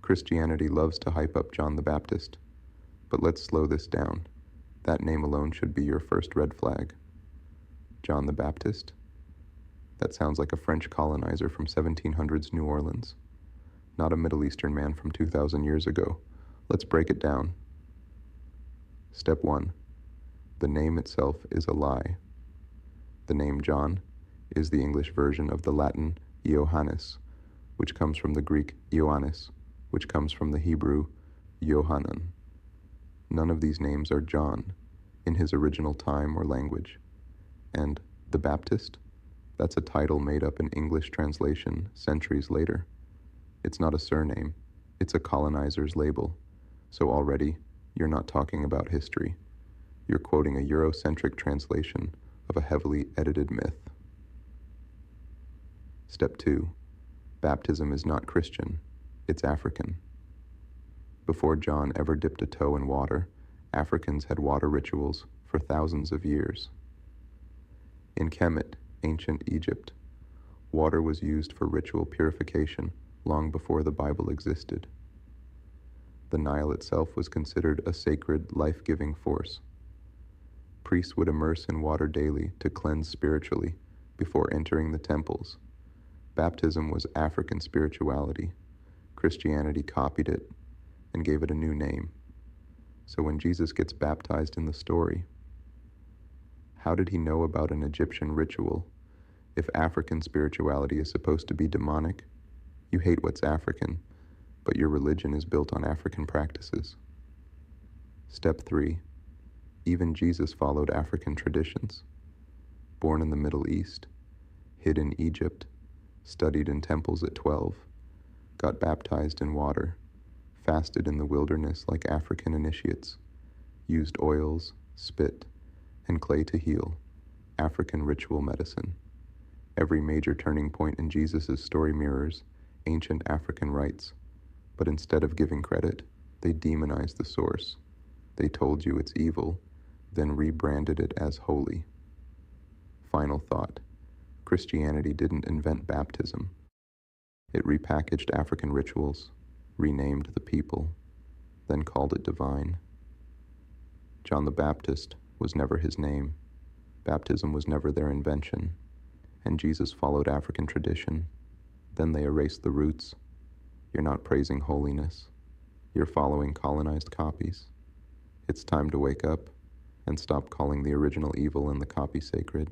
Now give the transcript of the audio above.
Christianity loves to hype up John the Baptist, but let's slow this down. That name alone should be your first red flag. John the Baptist? That sounds like a French colonizer from 1700s New Orleans, not a Middle Eastern man from 2,000 years ago. Let's break it down. Step 1. The name itself is a lie. The name John is the English version of the Latin Ioannis, which comes from the Greek Ioannis, which comes from the Hebrew Yohanan. None of these names are John in his original time or language. And the Baptist? That's a title made up in English translation centuries later. It's not a surname, it's a colonizer's label. So already, you're not talking about history. You're quoting a Eurocentric translation of a heavily edited myth. Step 2. Baptism is not Christian, it's African. Before John ever dipped a toe in water, Africans had water rituals for thousands of years. In Kemet, ancient Egypt, water was used for ritual purification long before the Bible existed. The Nile itself was considered a sacred, life-giving force. Priests would immerse in water daily to cleanse spiritually before entering the temples. Baptism was African spirituality. Christianity copied it and gave it a new name. So when Jesus gets baptized in the story, how did he know about an Egyptian ritual if African spirituality is supposed to be demonic? You hate what's African, but your religion is built on African practices. Step 3. Even Jesus followed African traditions. Born in the Middle East, hid in Egypt, studied in temples at 12, got baptized in water, fasted in the wilderness like African initiates, used oils, spit, and clay to heal, African ritual medicine. Every major turning point in Jesus' story mirrors ancient African rites, but instead of giving credit, they demonized the source. They told you it's evil, then rebranded it as holy. Final thought. Christianity didn't invent baptism. It repackaged African rituals, renamed the people, then called it divine. John the Baptist was never his name. Baptism was never their invention. And Jesus followed African tradition. Then they erased the roots. You're not praising holiness. You're following colonized copies. It's time to wake up and stop calling the original evil and the copy sacred.